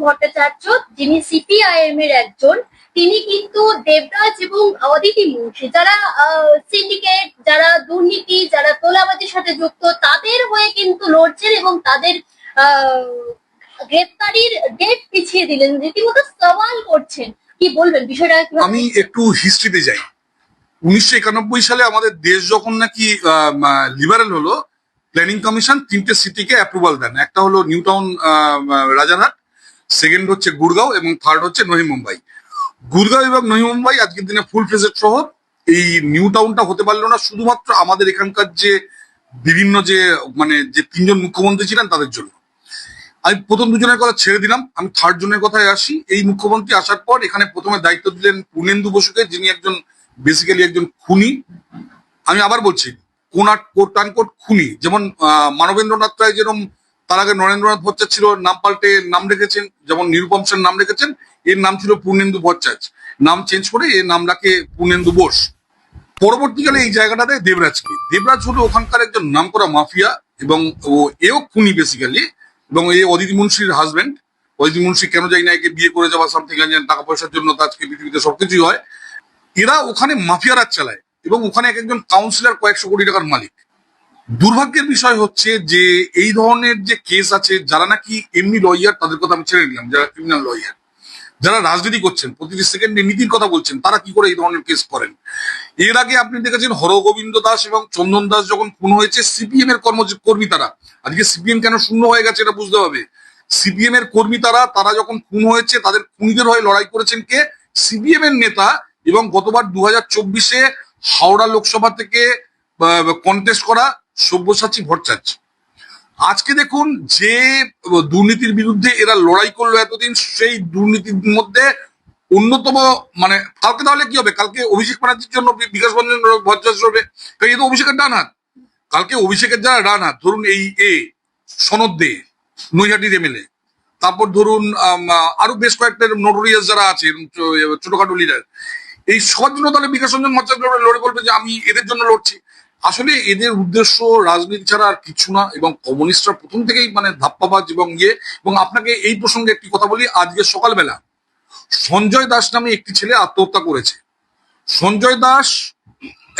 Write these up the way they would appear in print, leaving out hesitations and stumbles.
ভট্টাচার্য, যিনি সিপিআইএম এর একজন, তিনি কিন্তু দেবরাজ এবং অদিতি মুন্সি, যারা সিন্ডিকেট, যারা দুর্নীতি, যারা তোলাবাজির সাথে যুক্ত, তাদের হয়ে কিন্তু লড়ছেন এবং তাদের গ্রেফতারির ডেট পিছিয়ে দিলেন, রীতিমতো সওয়াল করছেন। কি বলবেন বিষয়টা? আমি একটু হিস্ট্রিতে যাই। 1991 সালে আমাদের দেশ যখন নাকি লিবারেল হলো, প্ল্যানিং কমিশন 3টে সিটিকে অ্যাপ্রুভাল দেন। একটা হলো নিউ টাউন রাজারহাট, সেকেন্ড হচ্ছে গুড়গাঁও এবং থার্ড হচ্ছে নহি মুম্বাই। গুড়গাঁও এবং নহি মুম্বাই আজকের দিনে ফুল ফ্লেজেড শহর। এই নিউ টাউনটা হতে পারলো না শুধুমাত্র আমাদের এখানকার যে বিভিন্ন যে যে 3জন মুখ্যমন্ত্রী ছিলেন তাদের জন্য। আমি প্রথম দুজনের কথা ছেড়ে দিলাম, আমি থার্ড জনের কথায় আসি। এই মুখ্যমন্ত্রী আসার পর এখানে প্রথমে দায়িত্ব দিলেন পূর্ণেন্দু বসুকে, যিনি একজন বেসিক্যালি একজন খুনি। আমি আবার বলছি, কোট আনকোট খুনি। যেমন মানবেন্দ্রনাথ রায় যেরকম তার আগে নরেন্দ্রনাথ ভট্টাচার্য ছিল, নাম পাল্টে নাম রেখেছেন, যেমন নিরুপম সেন নাম রেখেছেন, এর নাম ছিল পূর্ণেন্দু ভট্টাচার্য, নাম চেঞ্জ করে এর নাম রাখে পূর্ণেন্দু বোস। পরবর্তীকালে এই জায়গাটাতে দেবরাজ হলো ওখানকার একজন নামকরা মাফিয়া এবং এও খুনি বেসিক্যালি, এবং এই অদিতি মুন্সির হাজবেন্ড। অদিতি মুন্সি কেন যাই না একে বিয়ে করে যাওয়া সামথিং, টাকা পয়সার জন্য আজকে পৃথিবীতে সবকিছুই হয়। এরা ওখানে মাফিয়া রাজ চালায় এবং ওখানে এক একজন কাউন্সিলর কয়েকশো কোটি টাকার মালিক। দুর্ভাগ্যের বিষয় হচ্ছে যে এই ধরনের যে কেস আছে, যারা নাকি এমনি লয়ার, তাদের কথা আমি ছেড়ে দিলাম, যারা ক্রিমিনাল লয়ার, যারা রাজনীতি করছেন, প্রতিটি সেকেন্ডে নীতির কথা বলছেন, তারা কি করে এই ধরনের কেস করেন। এর আগে আপনি দেখেছেন হরগোবিন্দ দাস এবং চন্দন দাস যখন খুন হয়েছে, সিপিএম এর কর্মী তারা, আজকে সিপিএম কেন শূন্য হয়ে গেছে এটা বুঝতে হবে। সিপিএম এর কর্মী তারা যখন খুন হয়েছে, তাদের খুনিদের হয়ে লড়াই করেছেন কে? সিপিএম এর নেতা। এবং গতবার 2024-এ হাওড়া লোকসভা থেকে কন্টেস্ট করা সব্যসাচী ভট্টাচার্য। আজকে দেখুন, যে দুর্নীতির বিরুদ্ধে এরা লড়াই করলো এতদিন, সেই দুর্নীতির মধ্যে অন্যতম কালকে তাহলে কি হবে? কালকে অভিষেক ব্যানার্জির জন্য বিকাশ রঞ্জন ভট্টাচার্য হবে, কারণ এ তো অভিষেকের ডান হাত। কালকে অভিষেকের যারা ডান হাত, ধরুন এই সনদ দে, নৈহাটির এমএলএ, তারপর ধরুন আরো বেশ কয়েকটা নোটোরিয়াস যারা আছে ছোটখাটো লিডার, এই সবার জন্য তাহলে বিকাশ রঞ্জন ভট্টাচার্য লড়ে বলবে যে আমি এদের জন্য লড়ছি। আসলে এদের উদ্দেশ্য রাজনীতি ছাড়া আর কিছু না, এবং কমিউনিস্টরা প্রথম থেকেই ধাপ্পাবাজ এবং এবং আপনাকে এই প্রসঙ্গে একটি কথা বলি। আজকে সকালবেলা সঞ্জয় দাস নামে একটি ছেলে আত্মহত্যা করেছে। সঞ্জয় দাস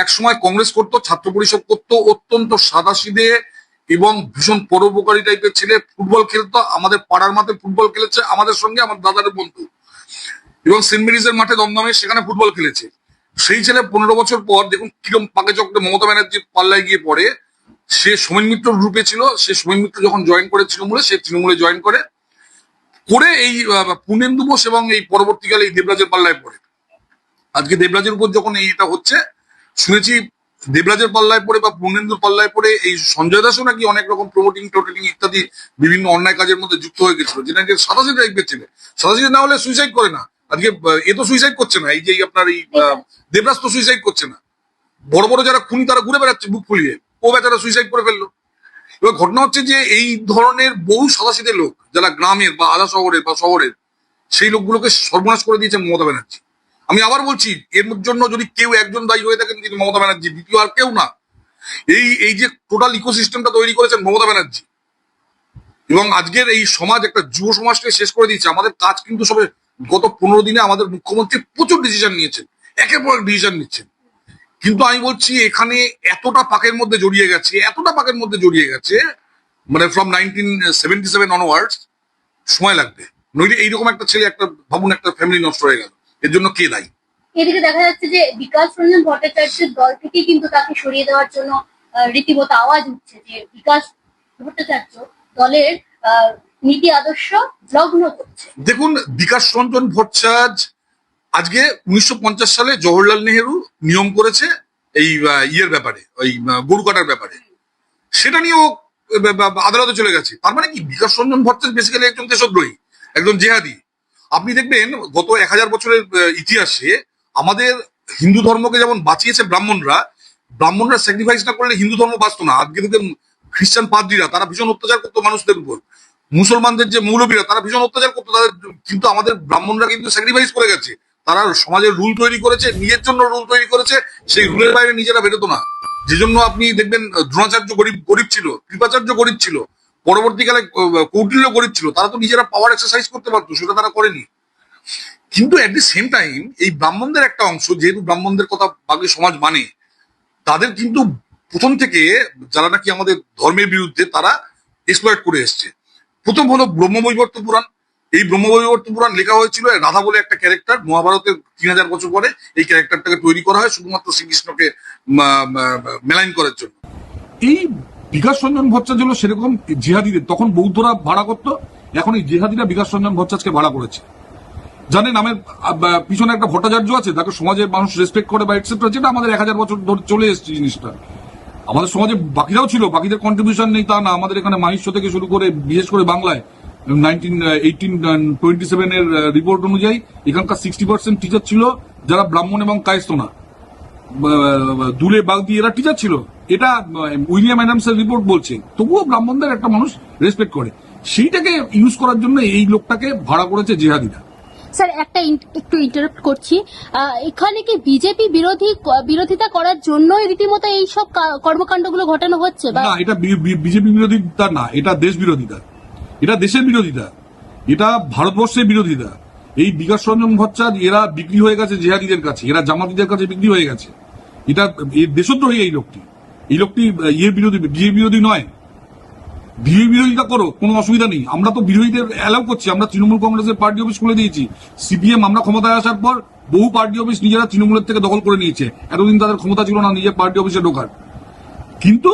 একসময় কংগ্রেস করতো, ছাত্র পরিষদ করতো, অত্যন্ত সাদাসিধে এবং ভীষণ পরোপকারী টাইপের ছেলে। ফুটবল খেলতো, আমাদের পাড়ার মাঠে ফুটবল খেলেছে আমাদের সঙ্গে, আমার দাদার বন্ধু, এবং সেন্ট মেরিজের মাঠে দমদমে সেখানে ফুটবল খেলেছে। সেই ছেলে 15 বছর পর দেখুন কিরম পাকে চক্রে মমতা ব্যানার্জির পাল্লায় গিয়ে পড়ে। সে সোমেন মিত্র গ্রুপে ছিল, সে সোমেন মিত্র যখন জয়েন করে তৃণমূলে, সে তৃণমূলে জয়েন করে এই পূর্ণেন্দু বোস এবং এই পরবর্তীকালে এই দেবরাজের পাল্লায় পড়ে। আজকে দেবরাজের উপর যখন এইটা হচ্ছে, শুনেছি দেবরাজের পাল্লায় পড়ে বা পূর্ণেন্দুর পাল্লায় পড়ে এই সঞ্জয় দাসও নাকি অনেক রকম প্রমোটিং টোটেটিং ইত্যাদি বিভিন্ন অন্যায় কাজের মধ্যে যুক্ত হয়ে গেছিল, যেটা সাদাসিধে টাইপের ছেলে। সাদাসিধে না হলে সুইসাইড করে না। আজকে এ তো সুইসাইড করছে না, এই যে আপনার এই দেবরাজ তো সুইসাইড করছে না। বড় বড় যারা খুনি তারা ঘুরে বেড়াচ্ছে বুক ফুলিয়ে, ও বেচারা সুইসাইড করে ফেললো। এবার ঘটনা হচ্ছে যে এই ধরনের বহু সাদাসিধে লোক যারা গ্রামের বা আধা শহরের বা শহরের, সেই লোকগুলোকে সর্বনাশ করে দিয়েছে মমতা ব্যানার্জি। আমি আবার বলছি, এর জন্য যদি কেউ একজন দায়ী হয়ে থাকেন, তিনি মমতা ব্যানার্জি, দ্বিতীয় আর কেউ না। এই যে টোটাল ইকোসিস্টেমটা তৈরি করেছেন মমতা ব্যানার্জি, এবং আজকের এই সমাজ, একটা যুব সমাজকে শেষ করে দিয়েছে। আমাদের কাজ কিন্তু সবে গত 15 দিনে আমাদের মুখ্যমন্ত্রী প্রচুর ডিসিশন নিয়েছেন, একের পর এক ডিসিশন নিচ্ছেন, কিন্তু আমি বলছি এখানে এতটা পাকের মধ্যে জড়িয়ে গেছে ফ্রম 1977 অনওয়ার্ডস, সময় লাগবে। নইলে এইরকম একটা ছেলে, একটা ভাবুন, একটা ফ্যামিলি নষ্ট হয়ে গেল, এর জন্য কে দায়ী? এদিকে দেখা যাচ্ছে যে বিকাশ রঞ্জন ভট্টাচার্যের দল থেকে কিন্তু তাকে সরিয়ে দেওয়ার জন্য রীতিমতো আওয়াজ উঠছে যে বিকাশ ভট্টাচার্য দলের নীতি আদর্শ লগ্ন করছে। দেখুন, বিকাশ রঞ্জন ভট্টাচার্য আজকে 1950 সালে জওহরলাল নেহেরু নিয়ম করেছে এই ইয়ের ব্যাপারে, ওই গরু কাটার ব্যাপারে, সেটা নিয়েও আদালতে চলে গেছে। তার মানে কি, বিকাশ রঞ্জন ভট্টাচার্য বেসিক্যালি একজন দেশদ্রোহী, একজন জেহাদি। আপনি দেখবেন গত 1000 বছরের ইতিহাসে আমাদের হিন্দু ধর্মকে যেমন বাঁচিয়েছে ব্রাহ্মণরা স্যাক্রিফাইস না করলে হিন্দু ধর্ম বাঁচতো না। আজকে দেখবেন খ্রিস্টান পাদ্রীরা, তারা ভীষণ অত্যাচার করতো মানুষদের উপর, মুসলমানদের যে মৌলবীরা, তারা ভীষণ অত্যাচার করতো তাদের, কিন্তু আমাদের ব্রাহ্মণরা কিন্তু স্যাক্রিফাইস করে গেছে। তারা সমাজের রুল তৈরি করেছে, নিজের জন্য রুল তৈরি করেছে, সেই রুলের বাইরে নিজেরা বেরোতো না। যে জন্য আপনি দেখবেন দ্রোণাচার্য গরিব ছিল, কৃপাচার্য গরিব ছিল, পরবর্তীকালে কৌটিল্য গরিব ছিল, তারা তো নিজেরা পাওয়ার এক্সারসাইজ করতে পারতো, সেটা তারা করেনি। কিন্তু এট দি সেম টাইম এই ব্রাহ্মণদের একটা অংশ, যেহেতু ব্রাহ্মণদের কথা বাঙালি সমাজ মানে, তাদের কিন্তু প্রথম থেকে যারা নাকি আমাদের ধর্মের বিরুদ্ধে, তারা এক্সপ্লয়েট করে এসছে। প্রথম হলো ব্রহ্মবৈবর্ত পুরাণ। এই ব্রহ্মবৈবর্ত পুরাণ লেখা হয়েছিল রাধা বলে একটা ক্যারেক্টার, মহাভারতের 3000 বছর পরে এই ক্যারেক্টারটাকে তৈরি করা হয় শুধুমাত্র শ্রীকৃষ্ণকে মেলাইন করার জন্য। এই বিকাশ রঞ্জন ভট্টাচার্য হলো সেরকম জিহাদিদের, তখন বৌদ্ধরা ভাড়া করতো, এখন এই জিহাদিরা বিকাশ রঞ্জন ভট্টাচার্যকে ভাড়া করেছে। জানেন নামের পিছনে একটা ভট্টাচার্য আছে, তাকে সমাজের মানুষ রেসপেক্ট করে বা এটসেট্রা, যেটা আমাদের 1000 বছর ধরে চলে এসেছে জিনিসটা। আমাদের সমাজে বাকিরাও ছিল, বাকিদের কন্ট্রিবিউশন নেই তা না। আমাদের এখানে মাহিষ্য থেকে শুরু করে বিশেষ করে বাংলায় 1827 এর রিপোর্ট অনুযায়ী এখানকার 60% টিচার ছিল যারা ব্রাহ্মণ এবং কায়স্থ না, দুলে বাগদি এরা টিচার ছিল। এটা উইলিয়াম অ্যাডামসের রিপোর্ট বলছে। তবুও ব্রাহ্মণদের একটা মানুষ রেসপেক্ট করে, সেইটাকে ইউজ করার জন্য এই লোকটাকে ভাড়া করেছে জিহাদিরা। স্যার একটু ইন্টারাপ্ট করছি, এখানে কি বিজেপি বিরোধিতা করার জন্যই রীতিমতো এইসব কর্মকাণ্ডগুলো ঘটানো হচ্ছে? না, এটা বিজেপি বিরোধিতা না, এটা দেশ বিরোধিতা, এটা দেশের বিরোধিতা, এটা ভারতবর্ষের বিরোধিতা। এই বিকাশ রঞ্জন ভট্টাচার্য এরা বিক্রি হয়ে গেছে জিহাদিদের কাছে, এরা জামাতিদের কাছে বিক্রি হয়ে গেছে। এটা দেশদ্রোহী এই লোকটি বিজেপি বিরোধী নয়। বিজেপি বিরোধিতা করো, কোনো অসুবিধা নেই, আমরা তো বিরোধীদের অ্যালাউ করছি। আমরা তৃণমূল কংগ্রেসের পার্টি অফিস খুলে দিয়েছি। সিপিএম আমরা ক্ষমতায় আসার পর বহু পার্টি অফিস নিজেরা তৃণমূলের থেকে দখল করে নিয়েছে। এতদিন তাদের ক্ষমতা ছিল না নিজের পার্টি অফিসে ঢোকার। কিন্তু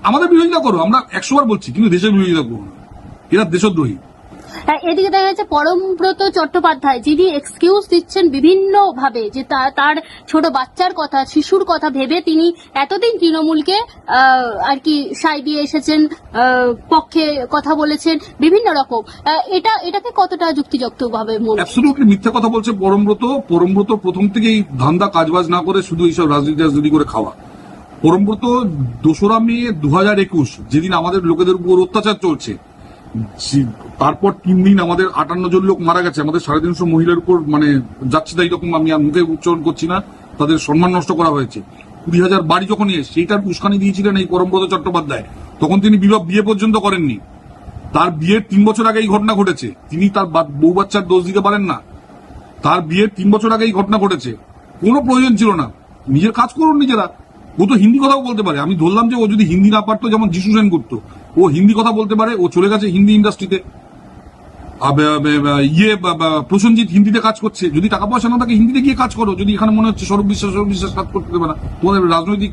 আমাদের বিরোধিতা করো, আমরা 100 বার বলছি, কিন্তু দেশের বিরোধিতা করো না, এরা দেশদ্রোহী। এদিকে দেখা যাচ্ছে পরমব্রত চট্টোপাধ্যায়, যিনি এক্সকিউজ দিচ্ছেন বিভিন্ন ভাবে যে তার ছোট বাচ্চার কথা, শিশুর কথা ভেবে তিনি এতদিন তৃণমূলকে আর কি সাই দিয়ে এসেছেন, পক্ষে কথা বলেছেন বিভিন্ন রকম। এটাকে কতটা যুক্তিযুক্ত ভাবে অ্যাবসলিউটলি মিথ্যা কথা বলছে পরমব্রত প্রথম থেকেই ধান্দা কাজবাজ না করে শুধু এইসব রাজনীতি করে খাওয়া। পরমব্রত 2রা মে 2021 যেদিন আমাদের লোকেদের উপর অত্যাচার চলছে, তারপর 3 দিন আমাদের 58 জন লোক মারা গেছে, আমাদের 350 মহিলার উপর মানে যাচ্ছে তাই রকম, আমি আর মুখে উচ্চারণ করছি না, তাদের সম্মান নষ্ট করা হয়েছে। 20,000 বাড়ি যখন সেইটার উস্কানি দিয়েছিলেন এই পরমব্রত চট্টোপাধ্যায়, তখন তিনি বিয়ে পর্যন্ত করেননি। তার বিয়ের 3 বছর আগে এই ঘটনা ঘটেছে, তিনি তার বউ বাচ্চার দোষ দিতে পারেন না। তার বিয়ের 3 বছর আগে এই ঘটনা ঘটেছে, কোনো প্রয়োজন ছিল না। নিজের কাজ করুন নিজেরা। ও তো হিন্দি কথাও বলতে পারে, আমি ধরলাম যে ও যদি হিন্দি না পারতো, যেমন যিশু সেন করতো, ও হিন্দি কথা বলতে পারে, ও চলে গেছে হিন্দি ইন্ডাস্ট্রিতে। প্রসেনজিৎ হিন্দিতে কাজ করছে, যদি টাকা পয়সা না থাকে হিন্দিতে গিয়ে কাজ করো। যদি এখানে মনে হচ্ছে স্বরূপ বিশ্বাস কাজ করতে দেবে না, তোমাদের রাজনৈতিক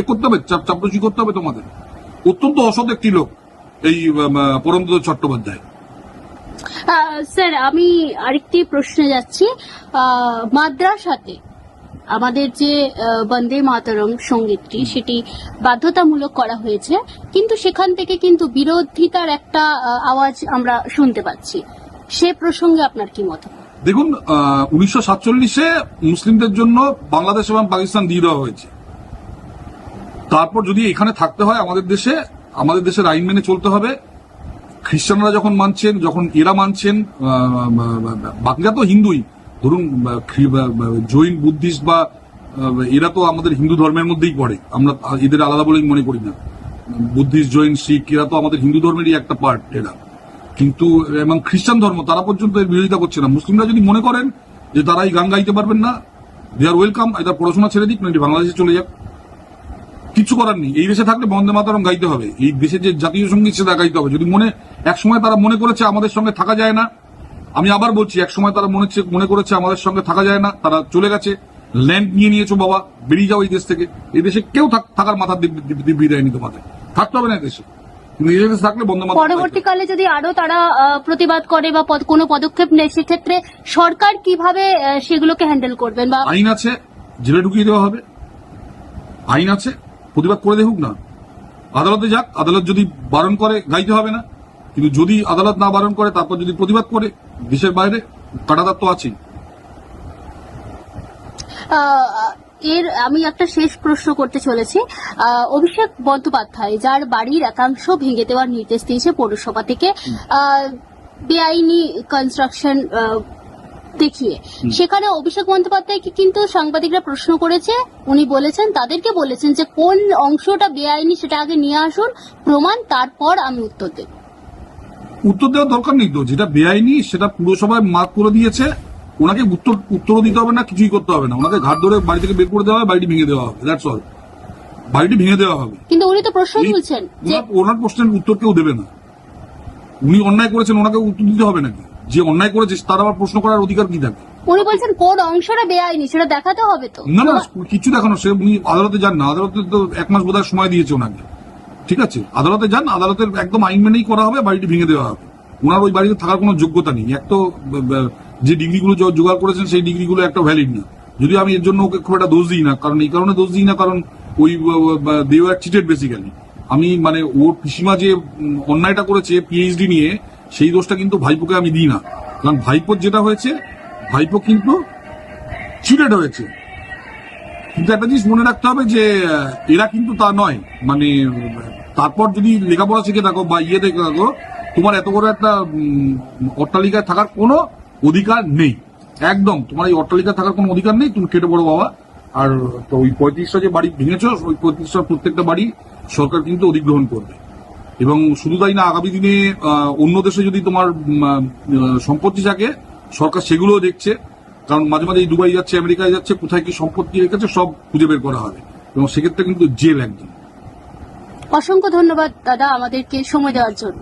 করতে হবে, চাপলুচি করতে হবে তোমাদের। অত্যন্ত অসৎ একটি লোক এই পরমব্রত চট্টোপাধ্যায়। স্যার আমি আরেকটি প্রশ্নে যাচ্ছি, মাদ্রাসাতে আমাদের যে বন্দে মাতরম সঙ্গীতটি সেটি বাধ্যতামূলক করা হয়েছে, কিন্তু সেখান থেকে কিন্তু বিরোধিতার একটা আওয়াজ আমরা শুনতে পাচ্ছি। সে প্রসঙ্গে আপনার কি মত? দেখুন, 1947-এ মুসলিমদের জন্য বাংলাদেশ এবং পাকিস্তান দিয়ে দেওয়া হয়েছে। তারপর যদি এখানে থাকতে হয় আমাদের দেশের আইন মেনে চলতে হবে। খ্রিস্টানরা যখন মানছেন, যখন এরা মানছেন, বাকিরা তো হিন্দুই, ধরুন জৈন, বুদ্ধিস্ট বা এরা তো আমাদের হিন্দু ধর্মের মধ্যেই পড়ে, আমরা এদের আলাদা বলেই মনে করি না। বুদ্ধিস্ট, জৈন, শিখ এরা তো আমাদের হিন্দু ধর্মেরই একটা পার্ট এরা। কিন্তু এবং খ্রিস্টান ধর্ম তারা পর্যন্ত এর বিরোধিতা করছে না। মুসলিমরা যদি মনে করেন যে তারা এই গান গাইতে পারবেন না, দে আর ওয়েলকাম, এদের পড়াশোনা ছেড়ে দিক, নাকি বাংলাদেশে চলে যাক, কিছু করার নেই। এই দেশে থাকলে বন্দে মাতরম গাইতে হবে, এই দেশে যে জাতীয় সঙ্গীত সেটা গাইতে হবে। যদি একসময় তারা মনে করেছে আমাদের সঙ্গে থাকা যায় না, আমি আবার বলছি, একসময় তারা মনে করেছে আমাদের সঙ্গে থাকা যায় না, তারা চলে গেছে, ল্যান্ড নিয়ে নিয়েছো বাবা, বেরিয়ে যাও এই দেশ থেকে। এই দেশে কেউ থাকার মাথা দিব্যি দেয়নি তোমাদের, থাকতে হবে না দেশে। কিন্তু এই দেশে থাকলে বন্দে মাতরম। পরবর্তীকালে যদি আরো তারা প্রতিবাদ করে বা কোনো পদক্ষেপ নেয়, সেক্ষেত্রে সরকার কিভাবে সেগুলোকে হ্যান্ডেল করবেন? বা আইন আছে, জেলে ঢুকিয়ে দেওয়া হবে, আইন আছে, প্রতিবাদ করে দেখুক না, আদালতে যাক, আদালত যদি বারণ করে গাইতে হবে না। কিন্তু যদি আদালত না বারণ করে, তারপর যদি প্রতিবাদ করে দেশের বাইরে, কাটাতার তো আছেই। আমি একটা শেষ প্রশ্ন করতে চলেছি। অভিষেক বন্দ্যোপাধ্যায়, যার বাড়ির একাংশ ভেঙে দেওয়ার নির্দেশ দিয়েছে পৌরসভা থেকে, বেআইনি কনস্ট্রাকশন দেখিয়ে। সেখানে অভিষেক বন্দ্যোপাধ্যায়কে কিন্তু সাংবাদিকরা প্রশ্ন করেছে, উনি বলেছেন, তাদেরকে বলেছেন যে কোন অংশটা বেআইনি সেটা আগে নিয়ে আসুন প্রমাণ, তারপর আমি উত্তর দেব। উত্তর দেওয়ার দরকার নেই তো, যেটা বেআইনি সেটা পুরসভায় মার্ক করে দিয়েছে, ওনাকে উত্তরও দিতে হবে না, কিছুই করতে হবে না, ওনাকে ঘাট ধরে বাড়ি থেকে বের করে দেওয়া হবে, বাড়িটি ভেঙে দেওয়া হবে, দ্যাটস অল। বাড়িটি ভেঙে দেওয়া হবে। কিন্তু উনি তো প্রশ্ন তুলছেন যে ওনার প্রশ্নের উত্তর কেউ দেবে না। উনি অন্যায় করেছেন, ওনাকে উত্তর দিতে হবে নাকি? যে অন্যায় করেছে তার আবার প্রশ্ন করার অধিকার কি থাকে? উনি বলছেন কোন অংশটা বেআইনি সেটা দেখাতে হবে তো। না না, কিছু দেখানো, সে উনি আদালতে যান না, আদালতে তো 1 মাস বোধহয় সময় দিয়েছে ওনাকে, ঠিক আছে? আদালতে যান, আদালতের একদম আইন মেনেই করা হবে, বাড়িটি ভেঙে দেওয়া হবে। ওনার ওই বাড়িতে থাকার কোনো যোগ্যতা নেই। এক তো যে ডিগ্রিগুলো জোগাড় করেছেন সেই ডিগ্রিগুলো একটা ভ্যালিড না। যদিও আমি এর জন্য ওকে খুব একটা দোষ দিই না, কারণ এই কারণে দোষ দিই না, কারণ ওই দে ওয়ার চিটেড বেসিক্যালি। আমি মানে ওর পিসিমা যে অন্যায়টা করেছে পিএইচডি নিয়ে, সেই দোষটা কিন্তু ভাইপোকে আমি দিই না, কারণ ভাইপোর যেটা হয়েছে, ভাইপো কিন্তু চিটেড হয়েছে। কিন্তু একটা জিনিস মনে রাখতে হবে যে এরা কিন্তু তা নয়, মানে তারপর যদি লেখাপড়া শিখে থাকো বা ইয়ে দেখে থাকো, তোমার এত বড় একটা অট্টালিকায় থাকার কোনো অধিকার নেই। একদম তোমার এই অট্টালিকায় থাকার কোনো অধিকার নেই, তুমি কেটে বড় বাবা। আর তো ওই 35টা যে বাড়ি ভেঙেছো, ওই 35টার প্রত্যেকটা বাড়ি সরকার কিন্তু অধিগ্রহণ করবে। এবং শুধু তাই না, আগামী দিনে অন্য দেশে যদি তোমার সম্পত্তি থাকে, সরকার সেগুলোও দেখছে, কারণ মাঝে মাঝে দুবাই যাচ্ছে, আমেরিকায় যাচ্ছে, কোথায় কি সম্পত্তি রেখেছে সব খুঁজে বের করা হবে, এবং সেক্ষেত্রে কিন্তু জেল একদম। অসংখ্য ধন্যবাদ দাদা আমাদেরকে সময় দেওয়ার জন্য।